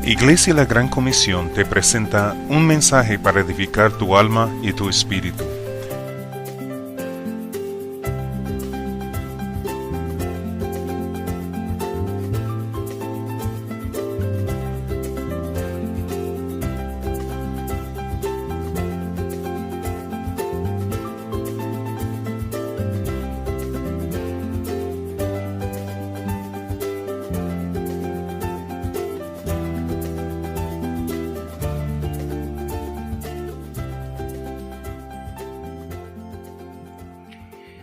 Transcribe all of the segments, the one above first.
Iglesia La Gran Comisión te presenta un mensaje para edificar tu alma y tu espíritu.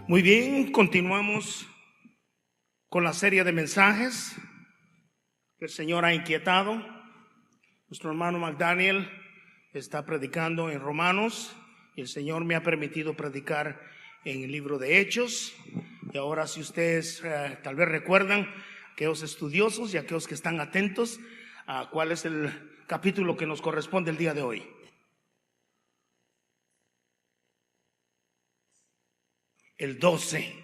Muy bien, continuamos con la serie de mensajes que el Señor ha inquietado. Nuestro hermano McDaniel está predicando en Romanos y el Señor me ha permitido predicar en el libro de Hechos. Y ahora, si ustedes tal vez recuerdan, aquellos estudiosos y aquellos que están atentos a cuál es el capítulo que nos corresponde el día de hoy. El 12,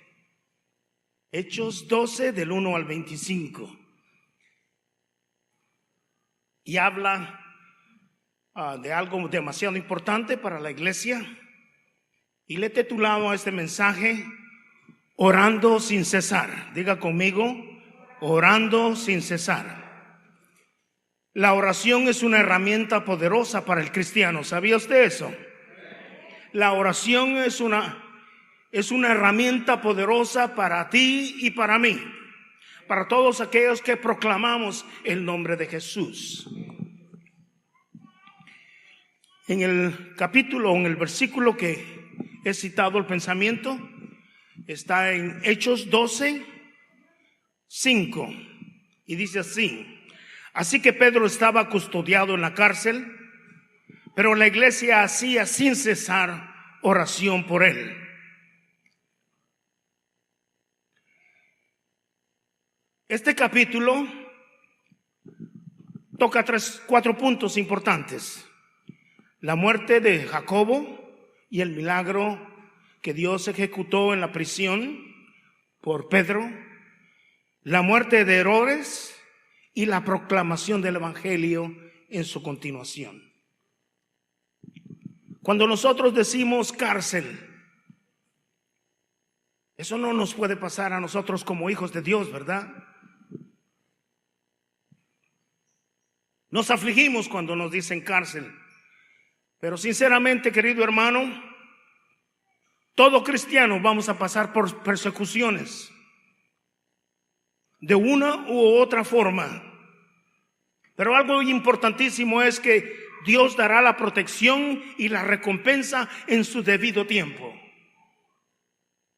Hechos 12 del 1 al 25, y habla de algo demasiado importante para la iglesia, y le he titulado a este mensaje Orando sin cesar. Diga conmigo, orando sin cesar. La oración es una herramienta poderosa para el cristiano. ¿Sabía usted eso? La oración es una herramienta poderosa para ti y para mí, para todos aquellos que proclamamos el nombre de Jesús. En el capítulo, en el versículo que he citado el pensamiento, está en Hechos 12, 5, y dice así: así que Pedro estaba custodiado en la cárcel, pero la iglesia hacía sin cesar oración por él. Este capítulo toca 4 puntos importantes: la muerte de Jacobo y el milagro que Dios ejecutó en la prisión por Pedro, la muerte de Herodes y la proclamación del evangelio en su continuación. Cuando nosotros decimos cárcel, eso no nos puede pasar a nosotros como hijos de Dios, ¿verdad? Nos afligimos cuando nos dicen cárcel, pero sinceramente, querido hermano, todo cristiano vamos a pasar por persecuciones de una u otra forma, pero algo importantísimo es que Dios dará la protección y la recompensa en su debido tiempo.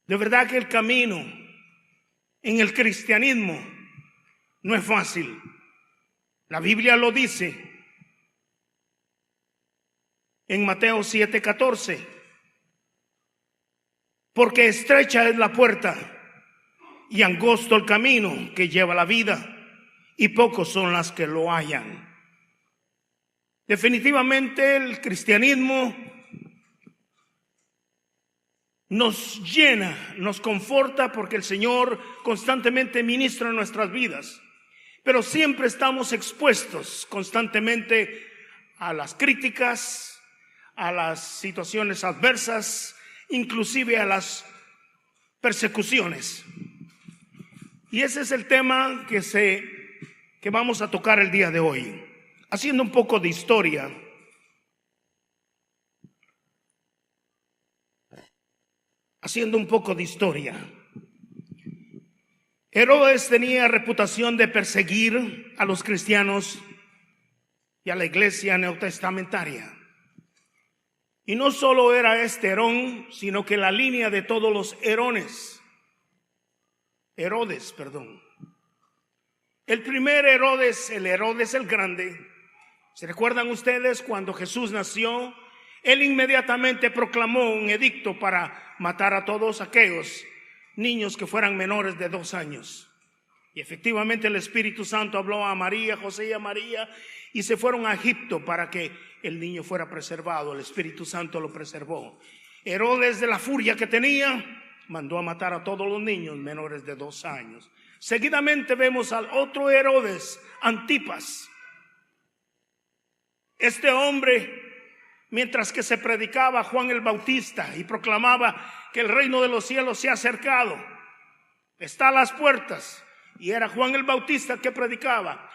De verdad que el camino en el cristianismo no es fácil. La Biblia lo dice en Mateo 7:14, porque estrecha es la puerta y angosto el camino que lleva a la vida, y pocos son las que lo hallan. Definitivamente el cristianismo nos llena, nos conforta, porque el Señor constantemente ministra en nuestras vidas. Pero siempre estamos expuestos constantemente a las críticas, a las situaciones adversas, inclusive a las persecuciones. Y ese es el tema que vamos a tocar el día de hoy. Haciendo un poco de historia. Herodes tenía reputación de perseguir a los cristianos y a la iglesia neotestamentaria. Y no solo era este Herón, sino que la línea de todos los Herodes. El primer Herodes, el Herodes el Grande, ¿se recuerdan ustedes cuando Jesús nació? Él inmediatamente proclamó un edicto para matar a todos aquellos niños que fueran menores de 2 años. Y efectivamente el Espíritu Santo habló a María, José y a María, y se fueron a Egipto para que el niño fuera preservado. El Espíritu Santo lo preservó. Herodes, de la furia que tenía, mandó a matar a todos los niños menores de 2 años. Seguidamente vemos al otro Herodes, Antipas. Este hombre, mientras que se predicaba Juan el Bautista y proclamaba que el reino de los cielos se ha acercado, está a las puertas, y era Juan el Bautista que predicaba,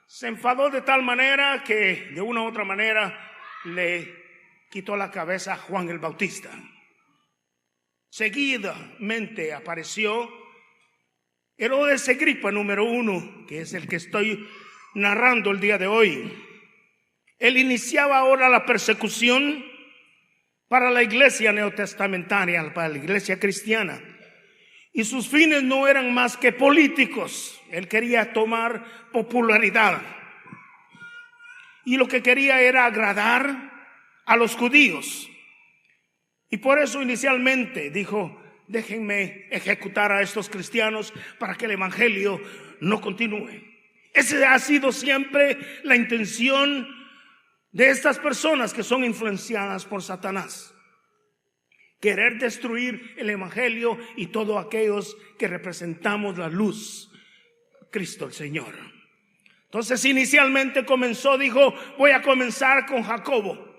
se enfadó de tal manera que de una u otra manera le quitó la cabeza a Juan el Bautista. Seguidamente apareció Herodes Agripa número 1, que es el que estoy narrando el día de hoy. Él iniciaba ahora la persecución para la iglesia neotestamentaria, para la iglesia cristiana. Y sus fines no eran más que políticos. Él quería tomar popularidad. Y lo que quería era agradar a los judíos. Y por eso inicialmente dijo: déjenme ejecutar a estos cristianos para que el evangelio no continúe. Esa ha sido siempre la intención de estas personas que son influenciadas por Satanás: querer destruir el evangelio y todos aquellos que representamos la luz, Cristo el Señor. Entonces inicialmente dijo: voy a comenzar con Jacobo,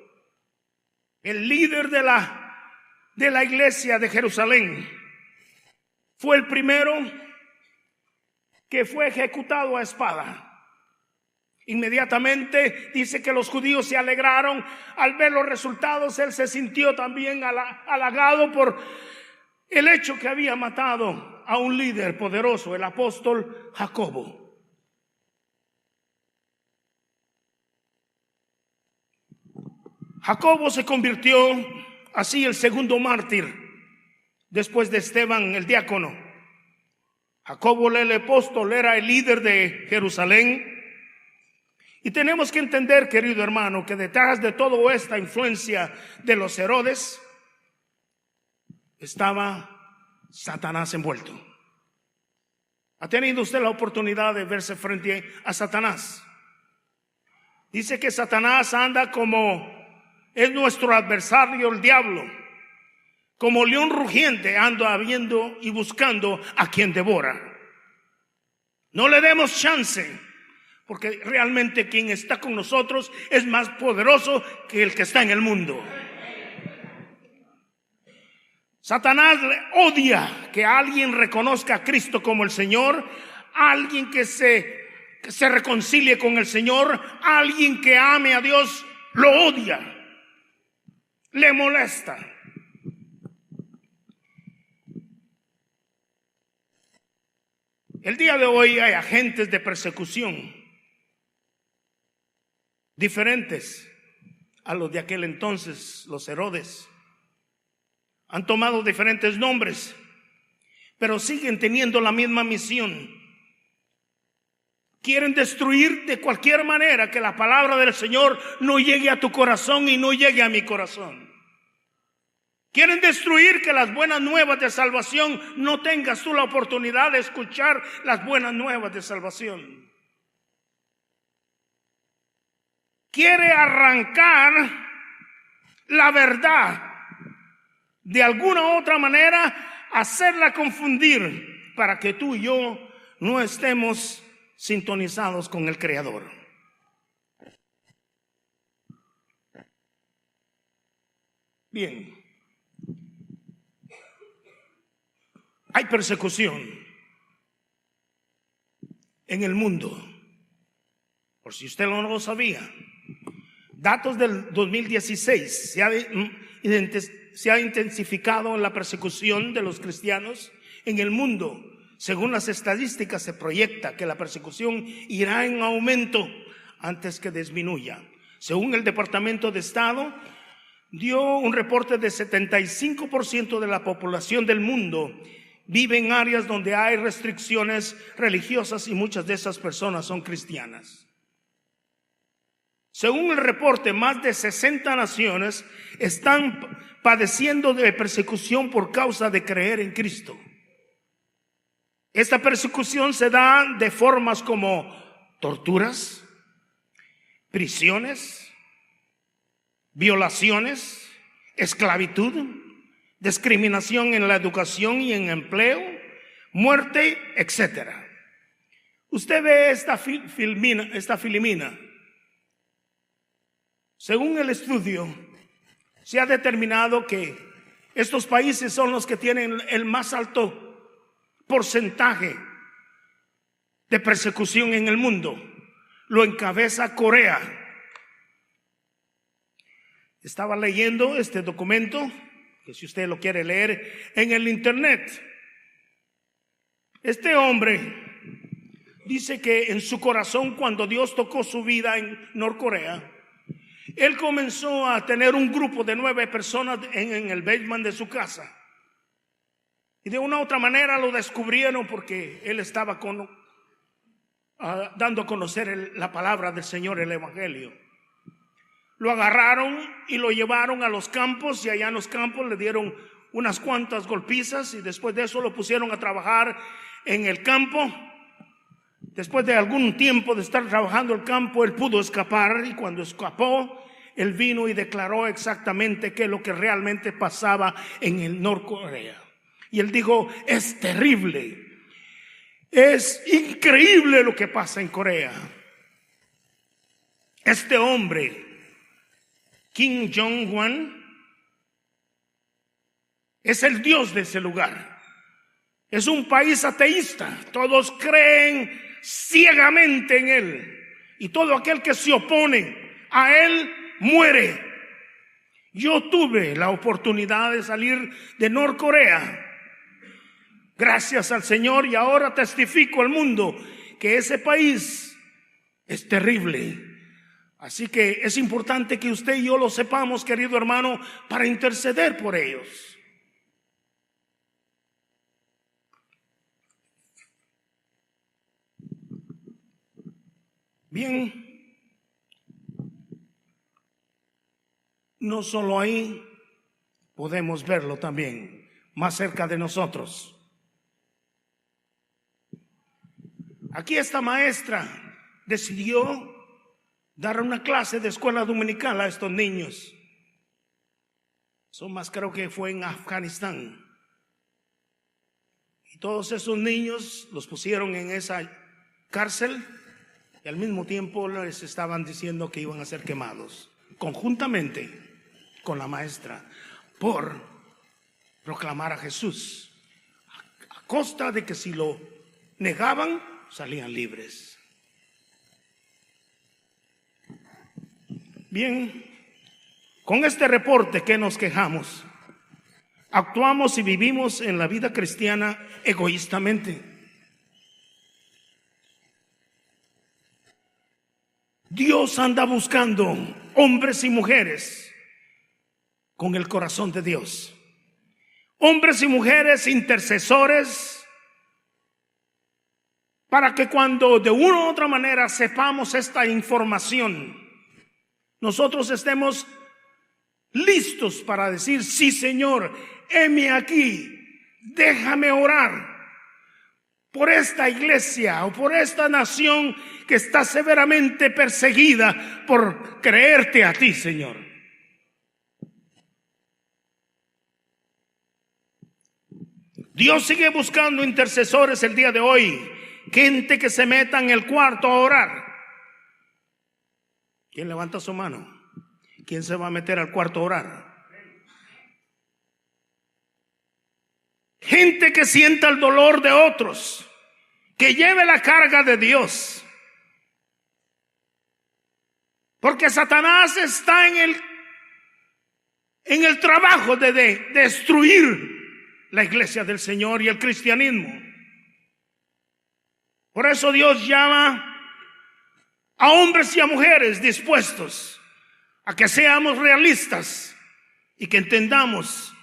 el líder de la iglesia de Jerusalén. Fue el primero que fue ejecutado a espada. Inmediatamente dice que los judíos se alegraron al ver los resultados. Él se sintió también halagado por el hecho que había matado a un líder poderoso, el apóstol Jacobo. Jacobo se convirtió así el segundo mártir después de Esteban el diácono. Jacobo el apóstol era el líder de Jerusalén. Y tenemos que entender, querido hermano, que detrás de toda esta influencia de los Herodes estaba Satanás envuelto. ¿Ha tenido usted la oportunidad de verse frente a Satanás? Dice que Satanás anda es nuestro adversario el diablo, como león rugiente anda viendo y buscando a quien devora. No le demos chance, porque realmente quien está con nosotros es más poderoso que el que está en el mundo. Satanás odia que alguien reconozca a Cristo como el Señor, alguien que se reconcilie con el Señor, alguien que ame a Dios, lo odia, le molesta. El día de hoy hay agentes de persecución diferentes a los de aquel entonces, los Herodes. Han tomado diferentes nombres, pero siguen teniendo la misma misión. Quieren destruir de cualquier manera que la palabra del Señor no llegue a tu corazón y no llegue a mi corazón. Quieren destruir que las buenas nuevas de salvación no tengas tú la oportunidad de escuchar las buenas nuevas de salvación. Quiere arrancar la verdad, de alguna u otra manera hacerla confundir, para que tú y yo no estemos sintonizados con el Creador. Bien, hay persecución en el mundo, por si usted no lo sabía. Datos del 2016, se ha intensificado la persecución de los cristianos en el mundo. Según las estadísticas, se proyecta que la persecución irá en aumento antes que disminuya. Según el Departamento de Estado, dio un reporte de 75% de la población del mundo vive en áreas donde hay restricciones religiosas, y muchas de esas personas son cristianas. Según el reporte, más de 60 naciones están padeciendo de persecución por causa de creer en Cristo. Esta persecución se da de formas como torturas, prisiones, violaciones, esclavitud, discriminación en la educación y en empleo, muerte, etc. Usted ve esta Filimina. Según el estudio, se ha determinado que estos países son los que tienen el más alto porcentaje de persecución en el mundo. Lo encabeza Corea. Estaba leyendo este documento, que si usted lo quiere leer en el internet. Este hombre dice que en su corazón, cuando Dios tocó su vida en Norcorea, él comenzó a tener un grupo de 9 personas en el basement de su casa. Y de una u otra manera lo descubrieron porque él estaba dando a conocer la palabra del Señor, el Evangelio. Lo agarraron y lo llevaron a los campos, y allá en los campos le dieron unas cuantas golpizas, y después de eso lo pusieron a trabajar en el campo. Después de algún tiempo de estar trabajando el campo, él pudo escapar, y cuando escapó, él vino y declaró exactamente qué es lo que realmente pasaba en el Norcorea. Y él dijo: es terrible, es increíble lo que pasa en Corea. Este hombre, Kim Jong-un, es el dios de ese lugar. Es un país ateísta. Todos creen ciegamente en él, y todo aquel que se opone a él muere. Yo tuve la oportunidad de salir de Norcorea, gracias al Señor, y ahora testifico al mundo que ese país es terrible. Así que es importante que usted y yo lo sepamos, querido hermano, para interceder por ellos. Bien, no solo ahí, podemos verlo también más cerca de nosotros. Aquí esta maestra decidió dar una clase de escuela dominical a estos niños. Son más, creo que fue en Afganistán. Y todos esos niños los pusieron en esa cárcel, y al mismo tiempo les estaban diciendo que iban a ser quemados, conjuntamente con la maestra, por proclamar a Jesús, a costa de que si lo negaban, salían libres. Bien, con este reporte, ¿qué nos quejamos? Actuamos y vivimos en la vida cristiana egoístamente. Dios anda buscando hombres y mujeres con el corazón de Dios. Hombres y mujeres intercesores, para que cuando de una u otra manera sepamos esta información, nosotros estemos listos para decir: sí, Señor, heme aquí, déjame orar por esta iglesia o por esta nación que está severamente perseguida por creerte a ti, Señor. Dios sigue buscando intercesores el día de hoy, gente que se meta en el cuarto a orar. ¿Quién levanta su mano? ¿Quién se va a meter al cuarto a orar? Gente que sienta el dolor de otros, que lleve la carga de Dios. Porque Satanás está en el trabajo de destruir la iglesia del Señor y el cristianismo. Por eso Dios llama a hombres y a mujeres dispuestos a que seamos realistas y que entendamos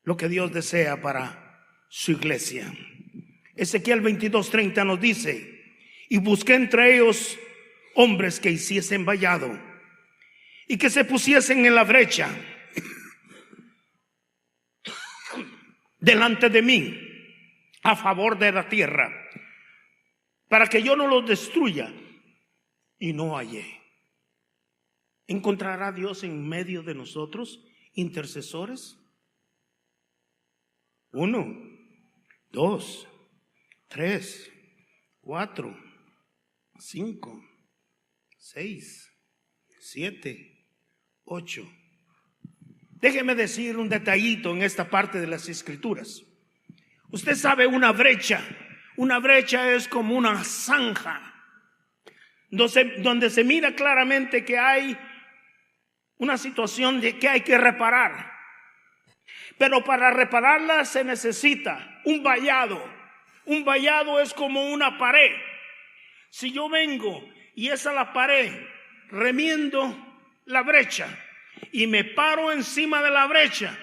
lo que Dios desea para su iglesia. Ezequiel 22:30 nos dice: y busqué entre ellos hombres que hiciesen vallado y que se pusiesen en la brecha delante de mí a favor de la tierra, para que yo no los destruya. Y no hallé. ¿Encontrará Dios en medio de nosotros intercesores? 1, 2, 3, 4, 5, 6, 7, 8. Déjeme decir un detallito en esta parte de las Escrituras. Usted sabe, una brecha es como una zanja donde se mira claramente que hay una situación de que hay que reparar. Pero para repararla se necesita un vallado. Un vallado es como una pared. Si yo vengo y es a la pared remiendo la brecha y me paro encima de la brecha,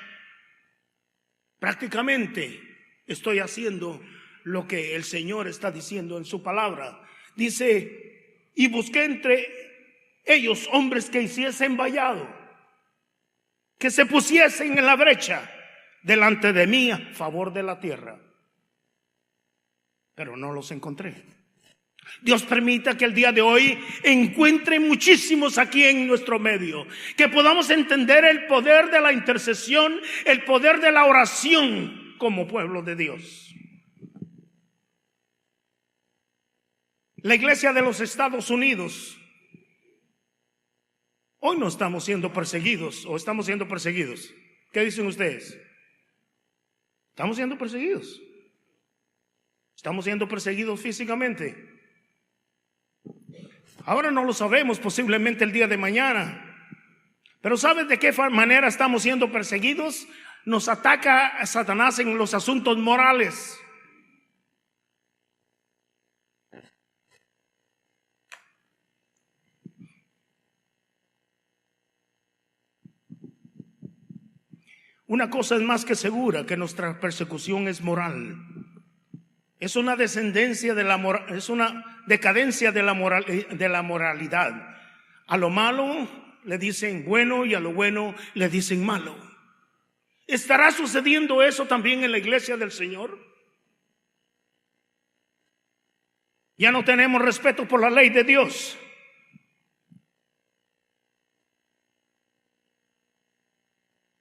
prácticamente estoy haciendo lo que el Señor está diciendo en su palabra. Dice: y busqué entre ellos hombres que hiciesen vallado, que se pusiesen en la brecha delante de mí a favor de la tierra, pero no los encontré. Dios permita que el día de hoy encuentre muchísimos aquí en nuestro medio, que podamos entender el poder de la intercesión, el poder de la oración como pueblo de Dios. La iglesia de los Estados Unidos, hoy no estamos siendo perseguidos, o estamos siendo perseguidos. ¿Qué dicen ustedes? Estamos siendo perseguidos. Estamos siendo perseguidos físicamente. Ahora no lo sabemos, posiblemente el día de mañana. Pero ¿sabes de qué manera estamos siendo perseguidos? Nos ataca Satanás en los asuntos morales. Una cosa es más que segura, que nuestra persecución es moral. Es una descendencia de la moral, es una decadencia de la moralidad. A lo malo le dicen bueno y a lo bueno le dicen malo. ¿Estará sucediendo eso también en la iglesia del Señor? Ya no tenemos respeto por la ley de Dios.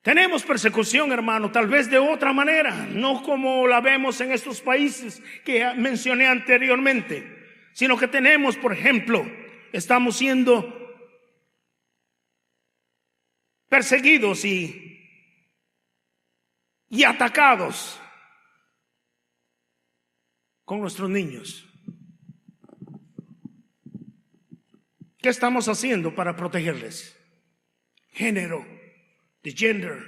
Tenemos persecución, hermano, tal vez de otra manera, no como la vemos en estos países que mencioné anteriormente, sino que tenemos, por ejemplo, estamos siendo perseguidos y atacados con nuestros niños. ¿Qué estamos haciendo para protegerles? Género, de gender.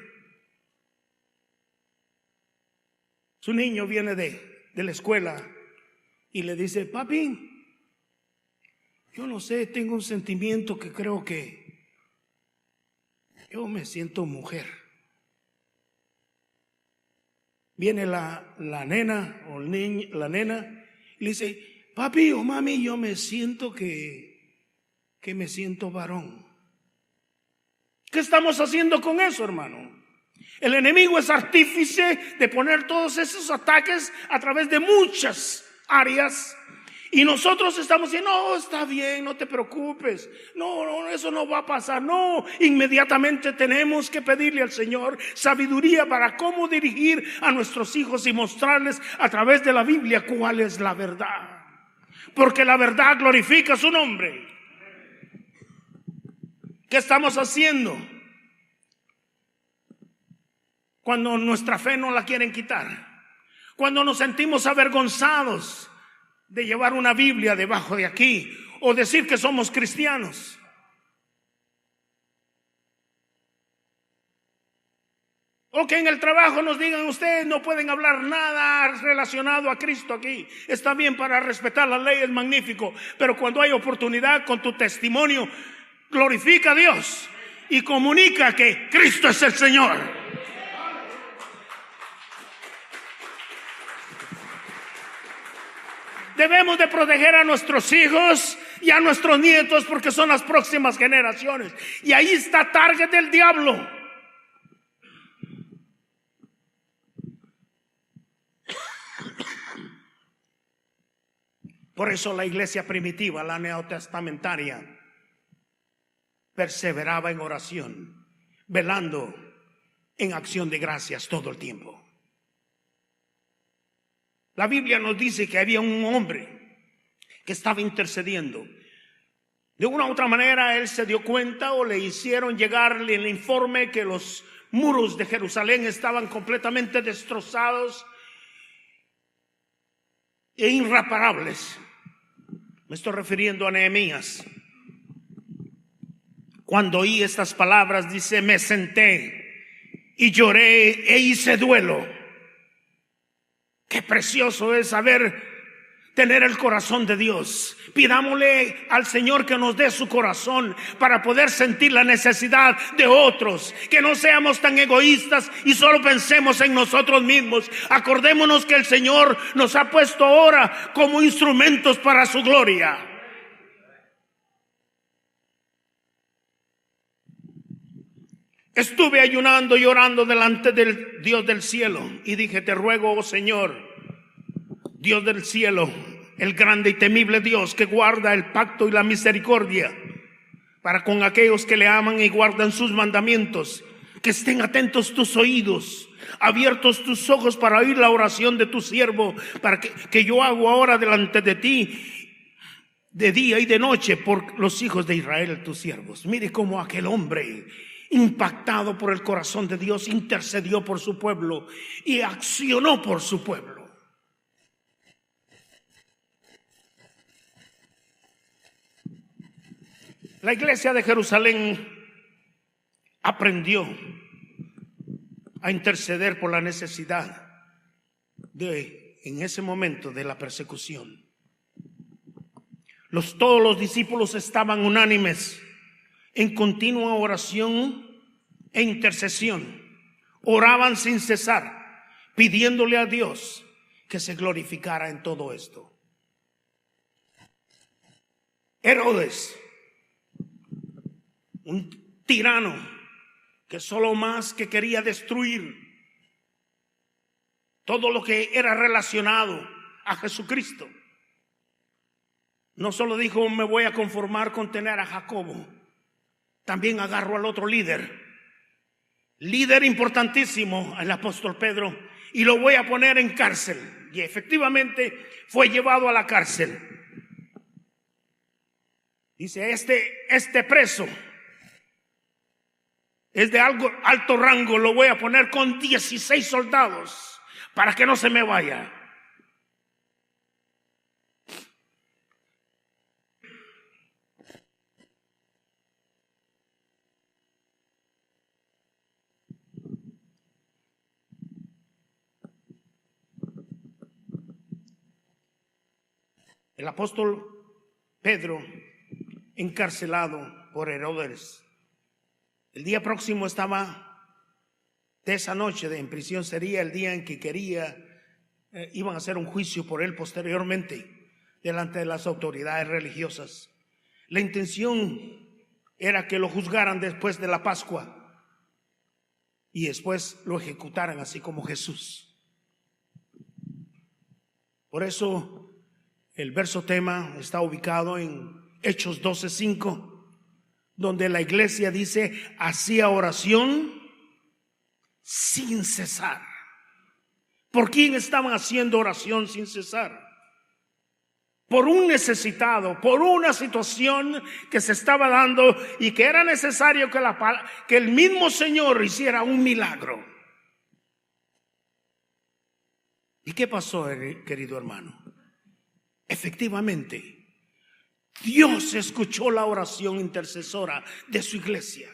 Su niño viene de la escuela y le dice: papi, yo no sé, tengo un sentimiento que creo que yo me siento mujer. Viene la nena o el niño, la nena, y le dice: papi o mami, yo me siento que me siento varón. ¿Qué estamos haciendo con eso, hermano? El enemigo es artífice de poner todos esos ataques a través de muchas áreas. Y nosotros estamos diciendo: no, está bien, no te preocupes, no, eso no va a pasar. No, inmediatamente tenemos que pedirle al Señor sabiduría para cómo dirigir a nuestros hijos y mostrarles a través de la Biblia cuál es la verdad, porque la verdad glorifica su nombre. ¿Qué estamos haciendo cuando nuestra fe no la quieren quitar? Cuando nos sentimos avergonzados de llevar una Biblia debajo de aquí o decir que somos cristianos. O que en el trabajo nos digan: ustedes no pueden hablar nada relacionado a Cristo aquí. Está bien, para respetar la ley es magnífico, pero cuando hay oportunidad, con tu testimonio, glorifica a Dios y comunica que Cristo es el Señor. Debemos de proteger a nuestros hijos y a nuestros nietos, porque son las próximas generaciones. Y ahí está target del diablo. Por eso la iglesia primitiva, la neotestamentaria, perseveraba en oración, velando en acción de gracias todo el tiempo. La Biblia nos dice que había un hombre que estaba intercediendo. De una u otra manera él se dio cuenta, o le hicieron llegar el informe, que los muros de Jerusalén estaban completamente destrozados e irreparables. Me estoy refiriendo a Nehemías. Cuando oí estas palabras, dice, me senté y lloré e hice duelo. Qué precioso es tener el corazón de Dios. Pidámosle al Señor que nos dé su corazón para poder sentir la necesidad de otros, que no seamos tan egoístas y solo pensemos en nosotros mismos. Acordémonos que el Señor nos ha puesto ahora como instrumentos para su gloria. Estuve ayunando y orando delante del Dios del cielo y dije, te ruego, oh Señor, Dios del cielo, el grande y temible Dios que guarda el pacto y la misericordia para con aquellos que le aman y guardan sus mandamientos, que estén atentos tus oídos, abiertos tus ojos para oír la oración de tu siervo, para que yo hago ahora delante de ti de día y de noche por los hijos de Israel, tus siervos. Mire cómo aquel hombre, impactado por el corazón de Dios, intercedió por su pueblo y accionó por su pueblo. La iglesia de Jerusalén aprendió a interceder por la necesidad en ese momento de la persecución. Todos los discípulos estaban unánimes en continua oración e intercesión. Oraban sin cesar, pidiéndole a Dios que se glorificara en todo esto. Herodes, un tirano que solo más que quería destruir todo lo que era relacionado a Jesucristo, no solo dijo, me voy a conformar con tener a Jacobo, también agarro al otro líder importantísimo, el apóstol Pedro, y lo voy a poner en cárcel. Y efectivamente fue llevado a la cárcel. Dice, este preso es de alto rango, lo voy a poner con 16 soldados para que no se me vaya. El apóstol Pedro, encarcelado por Herodes, el día próximo de esa noche en prisión, sería el día en que iban a hacer un juicio por él posteriormente delante de las autoridades religiosas. La intención era que lo juzgaran después de la Pascua y después lo ejecutaran, así como Jesús. Por eso el verso tema está ubicado en Hechos 12:5, donde la iglesia dice, hacía oración sin cesar. ¿Por quién estaban haciendo oración sin cesar? Por un necesitado, por una situación que se estaba dando y que era necesario que el mismo Señor hiciera un milagro. ¿Y qué pasó, querido hermano? Efectivamente, Dios escuchó la oración intercesora de su iglesia.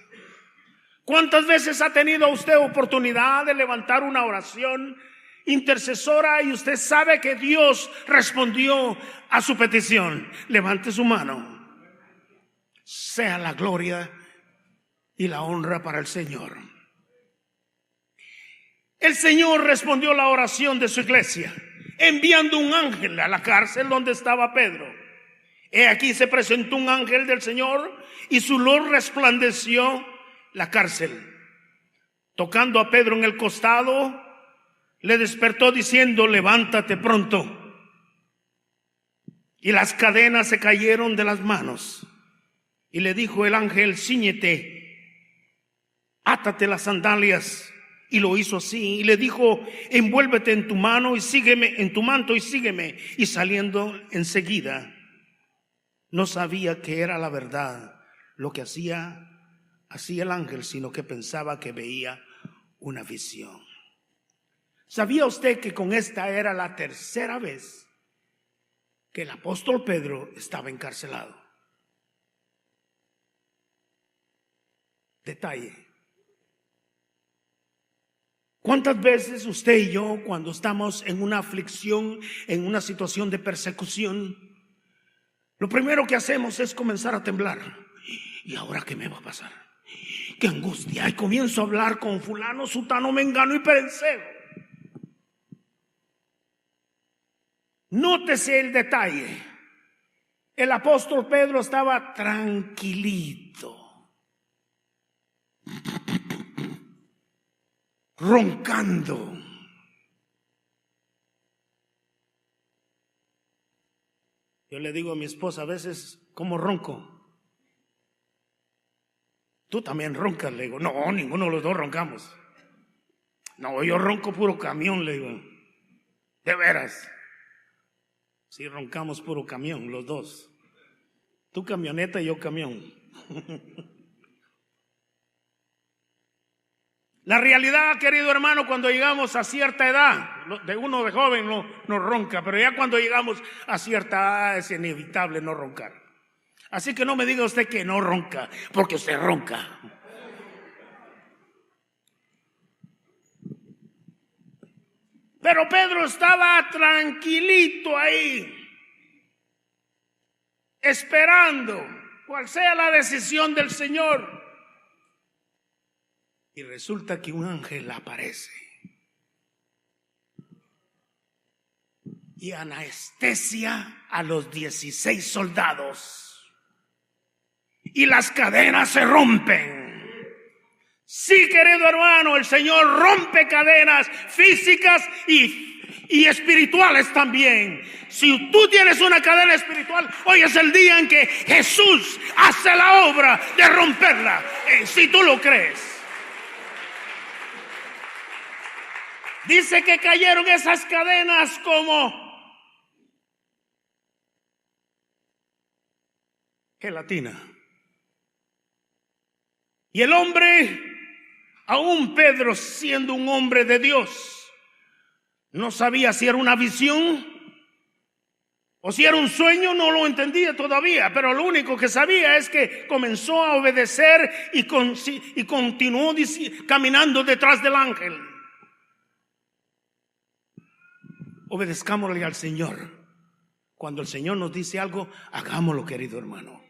¿Cuántas veces ha tenido usted oportunidad de levantar una oración intercesora y usted sabe que Dios respondió a su petición? Levante su mano. Sea la gloria y la honra para el Señor. El Señor respondió la oración de su iglesia, enviando un ángel a la cárcel donde estaba Pedro. He aquí se presentó un ángel del Señor y su luz resplandeció la cárcel. Tocando a Pedro en el costado, le despertó diciendo, levántate pronto. Y las cadenas se cayeron de las manos. Y le dijo el ángel, cíñete, átate las sandalias. Y lo hizo así, y le dijo, envuélvete en tu mano y sígueme, en tu manto y sígueme. Y saliendo enseguida, no sabía que era la verdad lo que hacía el ángel, sino que pensaba que veía una visión. ¿Sabía usted que con esta era la tercera vez que el apóstol Pedro estaba encarcelado? Detalle. ¿Cuántas veces usted y yo, cuando estamos en una aflicción, en una situación de persecución, lo primero que hacemos es comenzar a temblar? ¿Y ahora qué me va a pasar? ¡Qué angustia! Y comienzo a hablar con fulano, sutano, mengano y perencero. Nótese el detalle. El apóstol Pedro estaba tranquilito, roncando. Yo le digo a mi esposa a veces, ¿cómo ronco? Tú también roncas, le digo. No, ninguno de los dos roncamos. No, yo ronco puro camión, le digo. De veras. Sí, roncamos puro camión, los dos. Tú camioneta y yo camión. La realidad, querido hermano, cuando llegamos a cierta edad, de uno de joven no ronca, pero ya cuando llegamos a cierta edad es inevitable no roncar. Así que no me diga usted que no ronca, porque usted ronca. Pero Pedro estaba tranquilito ahí, esperando cuál sea la decisión del Señor. Y resulta que un ángel aparece y anestesia a los 16 soldados y las cadenas se rompen. Sí, querido hermano, el Señor rompe cadenas físicas y espirituales también. Si tú tienes una cadena espiritual, hoy es el día en que Jesús hace la obra de romperla, si tú lo crees. Dice que cayeron esas cadenas como gelatina. Y el hombre, aún Pedro siendo un hombre de Dios, no sabía si era una visión o si era un sueño, no lo entendía todavía, pero lo único que sabía es que comenzó a obedecer y continuó caminando detrás del ángel. Obedezcámosle al Señor. Cuando el Señor nos dice algo, hagámoslo, querido hermano.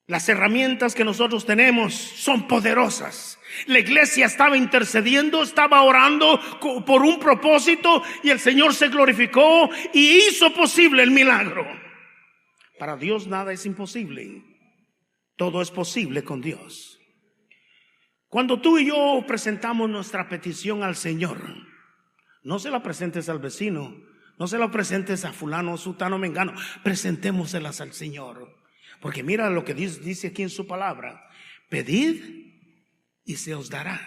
Las herramientas que nosotros tenemos son poderosas. La iglesia estaba intercediendo, estaba orando por un propósito y el Señor se glorificó y hizo posible el milagro. Para Dios nada es imposible. Todo es posible con Dios. Cuando tú y yo presentamos nuestra petición al Señor, no se la presentes al vecino, no se la presentes a fulano, sutano, mengano, presentémoselas al Señor. Porque mira lo que dice aquí en su palabra: pedid y se os dará,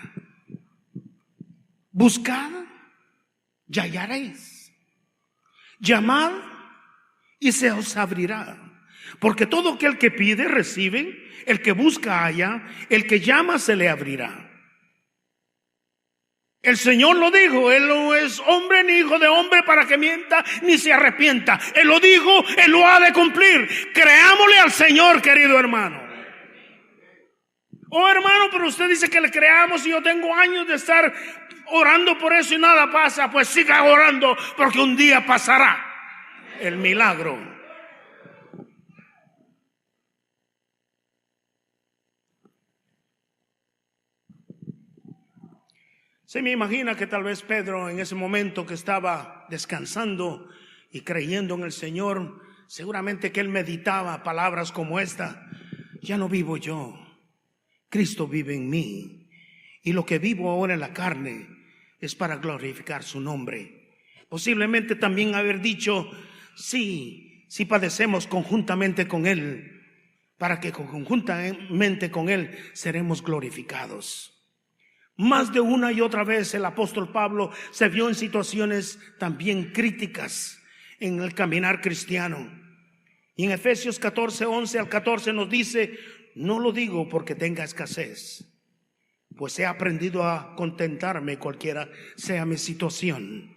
buscad y hallaréis, llamad y se os abrirá. Porque todo aquel que pide recibe, el que busca halla, el que llama se le abrirá. El Señor lo dijo. Él no es hombre ni hijo de hombre para que mienta ni se arrepienta. Él lo dijo, Él lo ha de cumplir. Creámosle al Señor, querido hermano. Oh hermano, pero usted dice que le creamos y yo tengo años de estar orando por eso y nada pasa. Pues siga orando, porque un día pasará el milagro. Se me imagina que tal vez Pedro, en ese momento que estaba descansando y creyendo en el Señor, seguramente que él meditaba palabras como esta: ya no vivo yo, Cristo vive en mí, y lo que vivo ahora en la carne es para glorificar su nombre. Posiblemente también haber dicho: sí padecemos conjuntamente con Él, para que conjuntamente con Él seremos glorificados. Más de una y otra vez el apóstol Pablo se vio en situaciones también críticas en el caminar cristiano. Y en Efesios 14, 11 al 14 nos dice: no lo digo porque tenga escasez, pues he aprendido a contentarme cualquiera sea mi situación.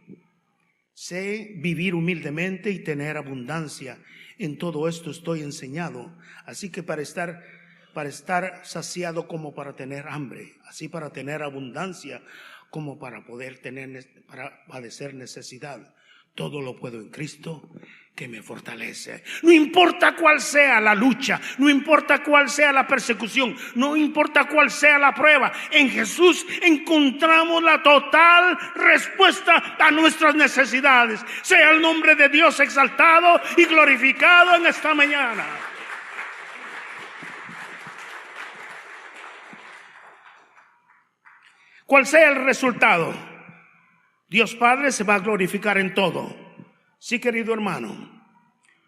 Sé vivir humildemente y tener abundancia. En todo esto estoy enseñado, así que para estar saciado como para tener hambre, así para tener abundancia como para para padecer necesidad. Todo lo puedo en Cristo que me fortalece. No importa cuál sea la lucha, no importa cuál sea la persecución, no importa cuál sea la prueba, en Jesús encontramos la total respuesta a nuestras necesidades. Sea el nombre de Dios exaltado y glorificado en esta mañana. Cual sea el resultado, Dios Padre se va a glorificar en todo. Sí, querido hermano,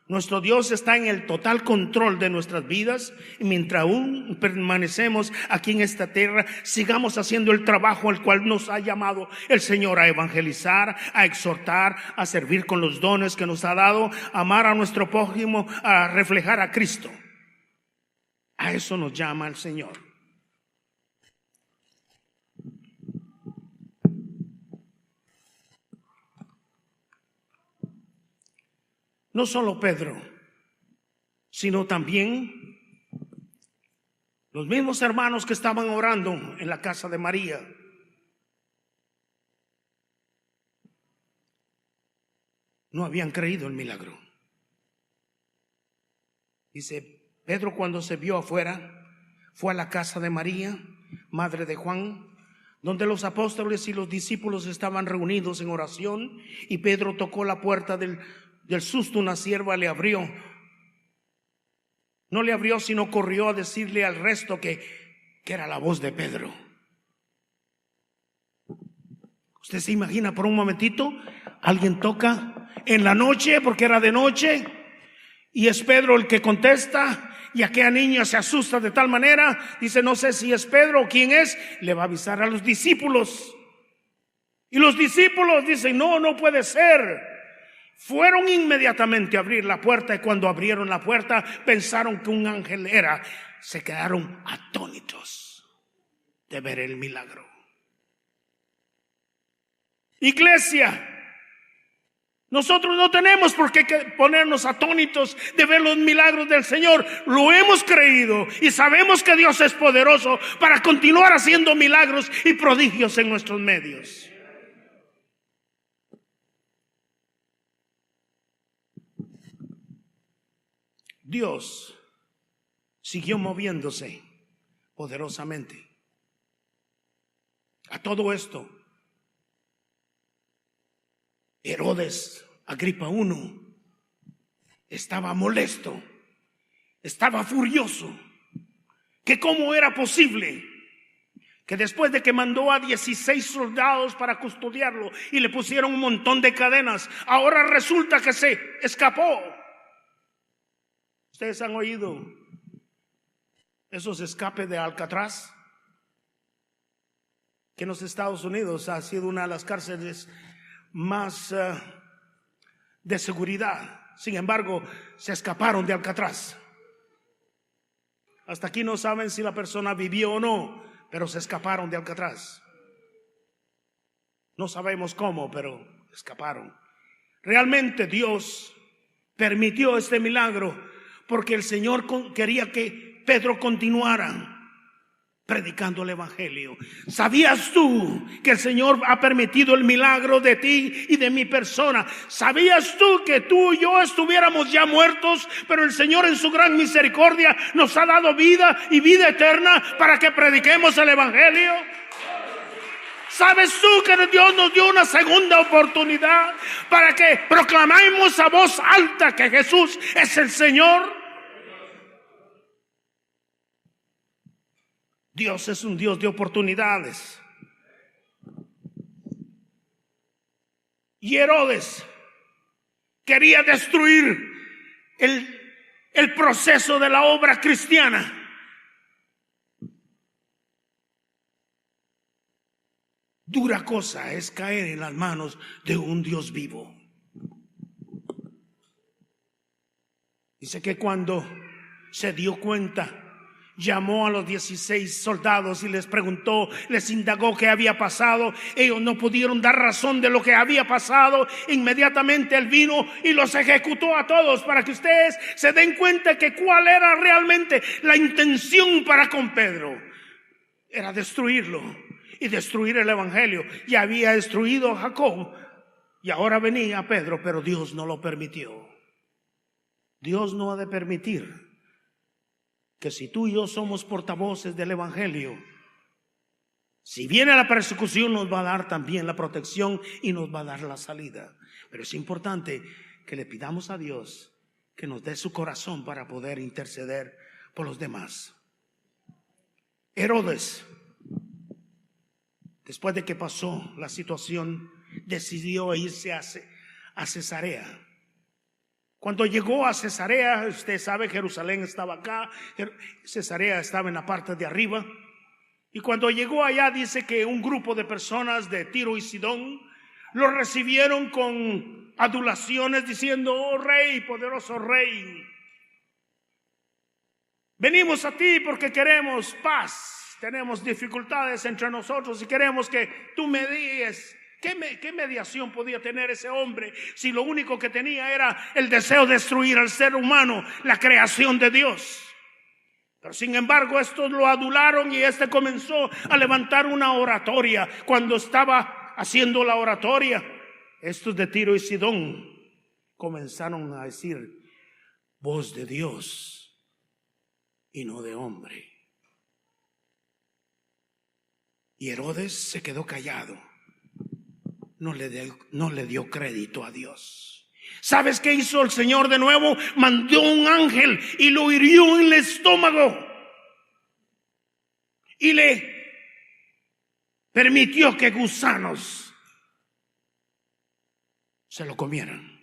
nuestro Dios está en el total control de nuestras vidas, y mientras aún permanecemos aquí en esta tierra, sigamos haciendo el trabajo al cual nos ha llamado el Señor: a evangelizar, a exhortar, a servir con los dones que nos ha dado, a amar a nuestro prójimo, a reflejar a Cristo. A eso nos llama el Señor. No solo Pedro, sino también los mismos hermanos que estaban orando en la casa de María. No habían creído el milagro. Dice, Pedro, cuando se vio afuera, fue a la casa de María, madre de Juan, donde los apóstoles y los discípulos estaban reunidos en oración, y Pedro tocó la puerta. Del susto una sierva le abrió. No le abrió, sino corrió a decirle al resto que era la voz de Pedro. ¿Usted se imagina por un momentito? Alguien toca en la noche, porque era de noche, y es Pedro el que contesta, y aquella niña se asusta de tal manera, dice: no sé si es Pedro o quién es. Le va a avisar a los discípulos, y los discípulos dicen: no puede ser. Fueron inmediatamente a abrir la puerta, y cuando abrieron la puerta pensaron que un ángel era. Se quedaron atónitos de ver el milagro. Iglesia, nosotros no tenemos por qué ponernos atónitos de ver los milagros del Señor. Lo hemos creído y sabemos que Dios es poderoso para continuar haciendo milagros y prodigios en nuestros medios. Dios siguió moviéndose poderosamente. A todo esto, Herodes Agripa I estaba molesto, estaba furioso, que cómo era posible que después de que mandó a 16 soldados para custodiarlo y le pusieron un montón de cadenas, ahora resulta que se escapó. Ustedes han oído esos escapes de Alcatraz, que en los Estados Unidos ha sido una de las cárceles más de seguridad. Sin embargo, se escaparon de Alcatraz. Hasta aquí no saben si la persona vivió o no, pero se escaparon de Alcatraz. No sabemos cómo, pero escaparon. Realmente Dios permitió este milagro porque el Señor quería que Pedro continuara predicando el evangelio. ¿Sabías tú que el Señor ha permitido el milagro de ti y de mi persona? ¿Sabías tú que tú y yo estuviéramos ya muertos, pero el Señor en su gran misericordia nos ha dado vida y vida eterna para que prediquemos el evangelio? ¿Sabes tú que Dios nos dio una segunda oportunidad para que proclamemos a voz alta que Jesús es el Señor? Dios es un Dios de oportunidades. Y Herodes quería destruir el proceso de la obra cristiana. Dura cosa es caer en las manos de un Dios vivo. Dice que cuando se dio cuenta, llamó a los 16 soldados y les preguntó, les indagó qué había pasado. Ellos no pudieron dar razón de lo que había pasado. Inmediatamente él vino y los ejecutó a todos, para que ustedes se den cuenta que cuál era realmente la intención para con Pedro. Era destruirlo y destruir el evangelio. Ya había destruido a Jacob y ahora venía Pedro, pero Dios no lo permitió. Dios no ha de permitir que si tú y yo somos portavoces del evangelio, si viene la persecución, nos va a dar también la protección y nos va a dar la salida. Pero es importante que le pidamos a Dios que nos dé su corazón para poder interceder por los demás. Herodes, después de que pasó la situación, decidió irse a Cesarea. Cuando llegó a Cesarea, usted sabe, Jerusalén estaba acá, Cesarea estaba en la parte de arriba. Y cuando llegó allá, dice que un grupo de personas de Tiro y Sidón lo recibieron con adulaciones, diciendo: oh rey, poderoso rey, venimos a ti porque queremos paz. Tenemos dificultades entre nosotros y queremos que tú medies. ¿Qué mediación podía tener ese hombre si lo único que tenía era el deseo de destruir al ser humano, la creación de Dios? Pero sin embargo estos lo adularon y este comenzó a levantar una oratoria. Cuando estaba haciendo la oratoria, estos de Tiro y Sidón comenzaron a decir: voz de Dios y no de hombre. Y Herodes se quedó callado. No le dio crédito a Dios. ¿Sabes qué hizo el Señor de nuevo? Mandó un ángel y lo hirió en el estómago y le permitió que gusanos se lo comieran.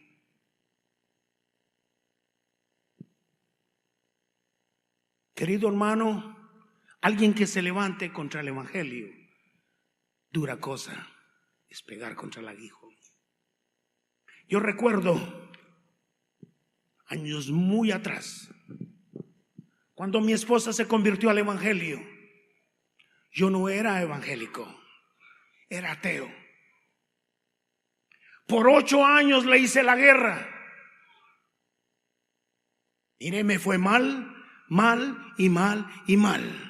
Querido hermano, alguien que se levante contra el evangelio, dura cosa es pegar contra el aguijón. Yo recuerdo años muy atrás, cuando mi esposa se convirtió al evangelio. Yo no era evangélico, era ateo. Por 8 años le hice la guerra. Mire, me fue mal y mal.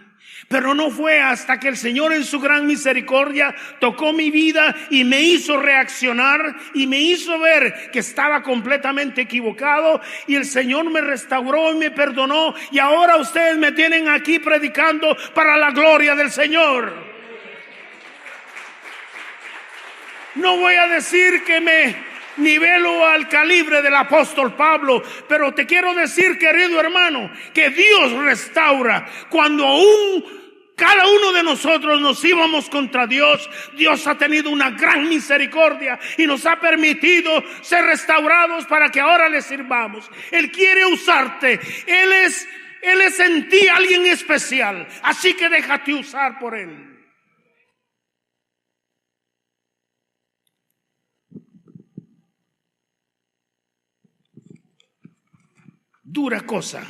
Pero no fue hasta que el Señor en su gran misericordia tocó mi vida y me hizo reaccionar y me hizo ver que estaba completamente equivocado, y el Señor me restauró y me perdonó, y ahora ustedes me tienen aquí predicando para la gloria del Señor. No voy a decir que me nivelo al calibre del apóstol Pablo, pero te quiero decir, querido hermano, que Dios restaura. Cuando aún cada uno de nosotros nos íbamos contra Dios, Dios ha tenido una gran misericordia y nos ha permitido ser restaurados para que ahora le sirvamos. Él quiere usarte. Él es en ti alguien especial, así que déjate usar por Él. Dura cosa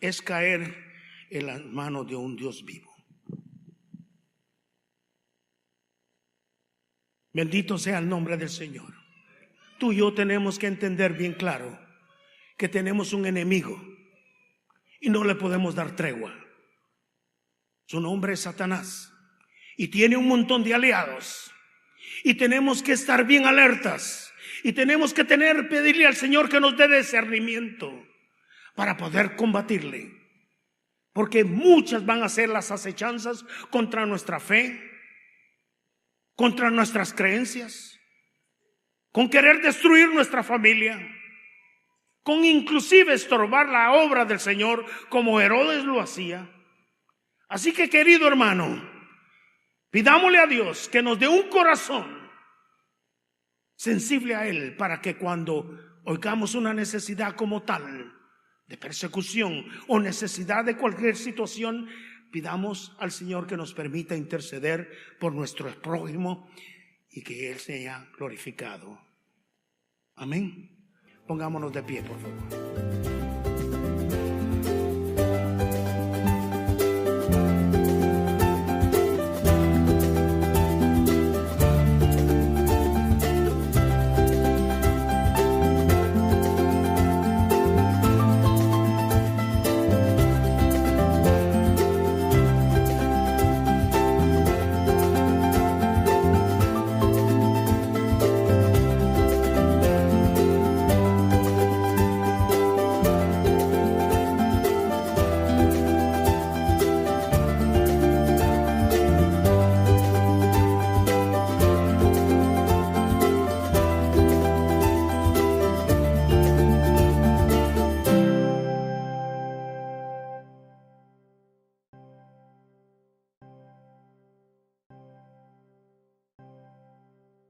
es caer en las manos de un Dios vivo. Bendito sea el nombre del Señor. Tú y yo tenemos que entender bien claro que tenemos un enemigo y no le podemos dar tregua. Su nombre es Satanás y tiene un montón de aliados, y tenemos que estar bien alertas y tenemos que pedirle al Señor que nos dé discernimiento para poder combatirle, porque muchas van a ser las acechanzas contra nuestra fe, contra nuestras creencias, con querer destruir nuestra familia, con inclusive estorbar la obra del Señor, como Herodes lo hacía. Así que, querido hermano, pidámosle a Dios que nos dé un corazón sensible a Él, para que cuando oigamos una necesidad como tal, de persecución o necesidad de cualquier situación, Pidamos al Señor que nos permita interceder por nuestro prójimo y que Él sea glorificado. Amén. Pongámonos de pie, por favor.